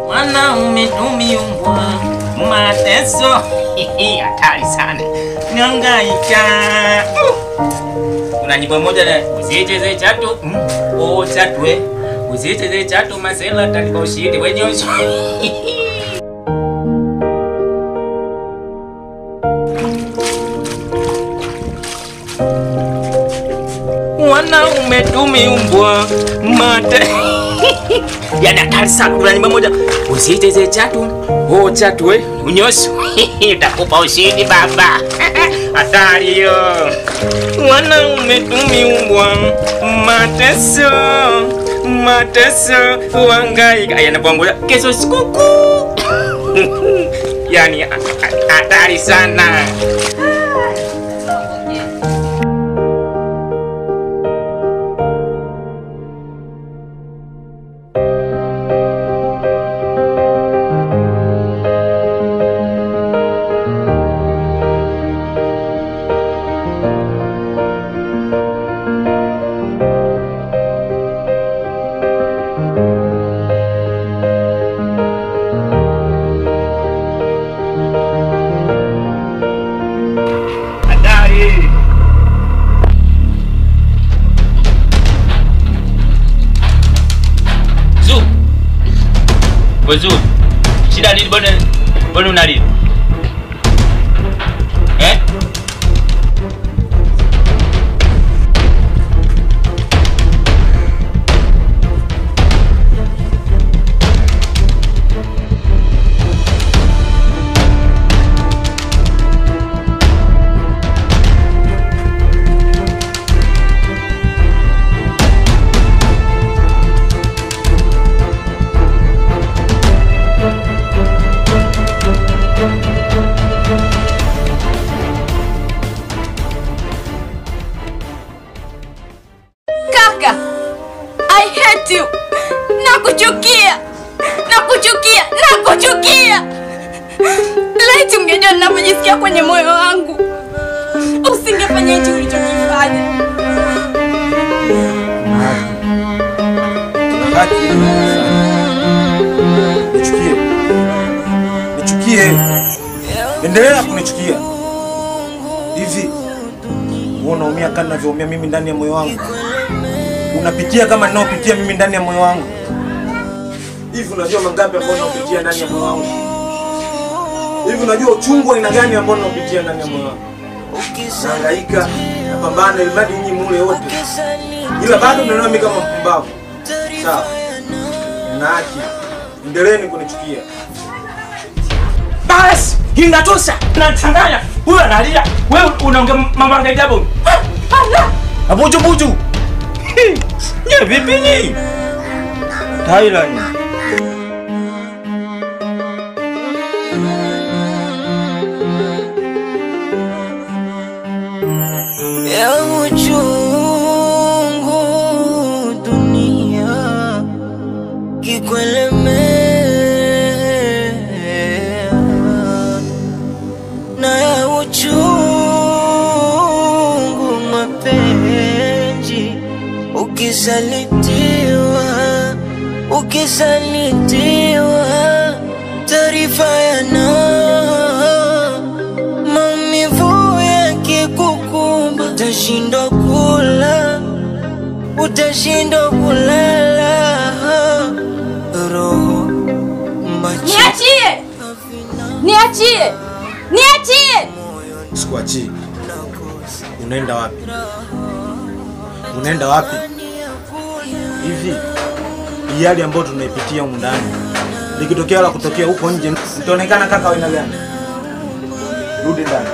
Mwanaume tumiumbwa mateso hatari sana. Nangaika. Kuna nyimbo moja na usicheze chatu. Oh chatwe. Usicheze chatu masela talipa ushindi wenyewe. Mwanaume tumiumbwa mateso. Ya hatari sana. Kuna nyimbo moja usicheze chatu. Oh chatu we unyosu. Utakupa ushindi baba. Hatari hiyo. Wanaume tumiumbwa mateso. Mateso wangaika. Aya nabongoza kesho sikukuu. Yani hatari sana. Bozu, shida nini mbona unalia? I hate you. Nakuchukia. Laiti ungejua ninapojisikia kwenye moyo wangu, usingefanya hicho ulichokifanya. Nichukie. Endelea kunichukia. Hivi unaumia kana ninavyoumia mimi ndani ya moyo wangu? Unapitia kama ninaopitia mimi ndani ya moyo wangu? Hivi unajua mangapi ambao unapitia ndani ya moyo wangu? Hivi unajua uchungu aina gani ambao unapitia ndani ya moyo wangu? Nahangaika, napambana ili bado nyinyi mule wote. Ila bado mnaona mimi kama mpumbavu. Sawa. Na haki. Endeleeni kunichukia. Bas, inatosha. Unachanganya. Huyu analia. Wewe unaongea mambo ya ajabu. Abuju. Nye vipi ni? Thailand. Ya uchungu dunia kikuelemea, na ya uchungu mapenzi ukisalitiwa taarifa yana maumivu yakikukumba, utashindwa kulala roho macho. Niachie. Sikuachii. Unaenda wapi? Hivi hii hali ambayo tunaipitia huko ndani, likitokea la kutokea huko nje, utaonekana kaka wa aina gani? Rudi ndani.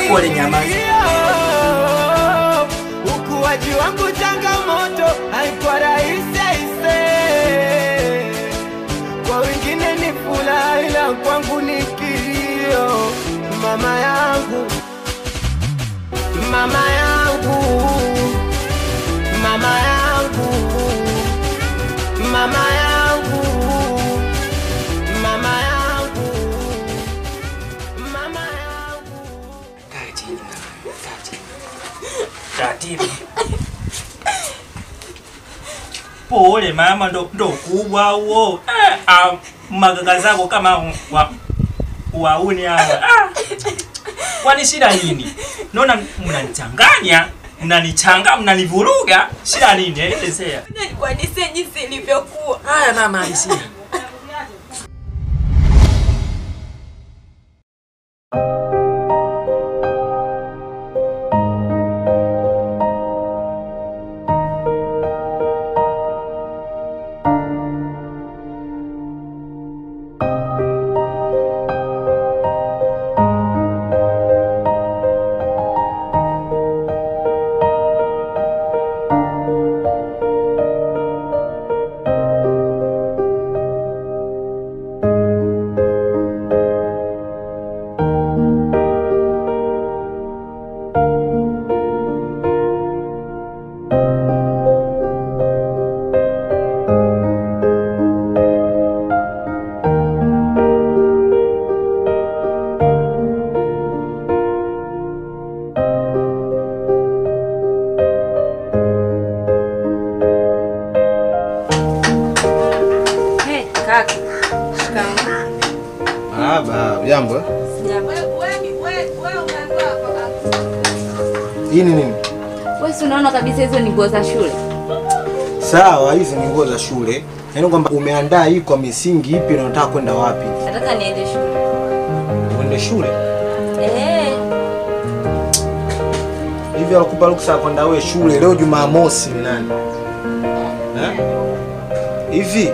Pole nyamaza. Ukuaji wangu changamoto haikuwa rahisi aise. Kwa wengine ni furaha ila kwangu ni kilio. Mama yangu, mama yangu, mama yangu, mama yangu, mama yangu, mama yangu. Taratibu. Pole mama, ndo kubwa huo. Magaga zako kama wauni hawa. Kwani shida nini? Naona mnanichanganya, mnanivuruga. Shida nini? Elezea. Nilikuwa nise jinsi ilivyokuwa. Haya mama, alisia. Jambo. Hii ni nini? Wewe unaona kabisa hizo ni nguo za shule. Sawa, hizi ni nguo za shule. Yaani kwamba umeandaa hii kwa misingi ipi na unataka kwenda wapi? Nataka niende shule. Uende shule? Hivi alikupa ruksa kwenda wewe shule leo Jumamosi ni nani? Hivi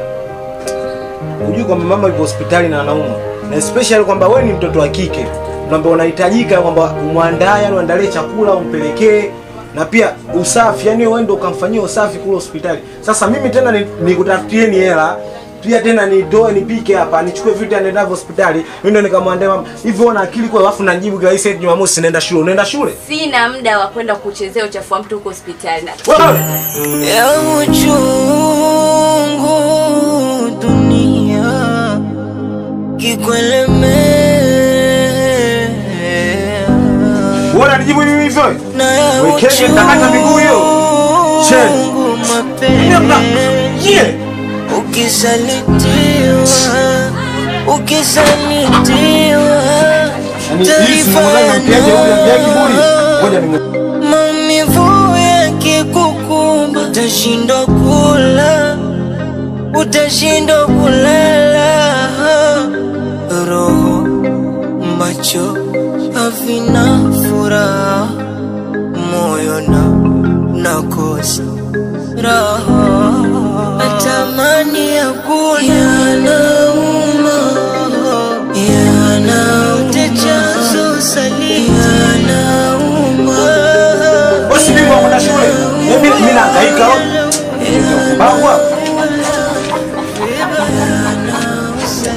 unajua kwamba mama yupo hospitali na anaumwa. Na especially kwamba wewe ni mtoto wa kike. Kwamba unahitajika kwamba umwandae, uandalie chakula, umpelekee na pia usafi. Yaani wewe ndio ukamfanyia usafi kule hospitali. Sasa mimi tena nikutafutieni hela. Pia tena nitoe nipike hapa, nichukue vitu anaenda hospitali. Mimi ndio nikamwambia mama, hivi una akili kwa alafu najibu guys eti Jumamosi naenda shule. Unaenda shule? Sina muda wa kwenda kuchezea uchafu wa mtu huko hospitali. Ya uchungu dunia kikuelemea. Wewe unijibu mimi hivyo? Wekenge takata miguu hiyo. Cheni. Ye. Ukisalitiwa maumivu yakikukumba, utashindwa kula, utashindwa kulala, roho macho havina furaha, moyo nakosa raha, natamani ya kula, yanauma, yanautajazo saliti, yanauma. Basi mimi naenda shule. Mimi nahangaika. Baba.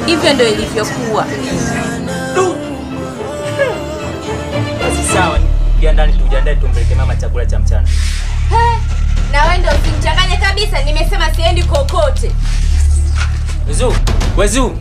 Hivyo ndio ilivyokuwa. Basi sawa, tujiandae tumpeleke mama chakula cha mchana. Na wewe ndio usinichanganye kabisa, nimesema siendi kokote. Wezu.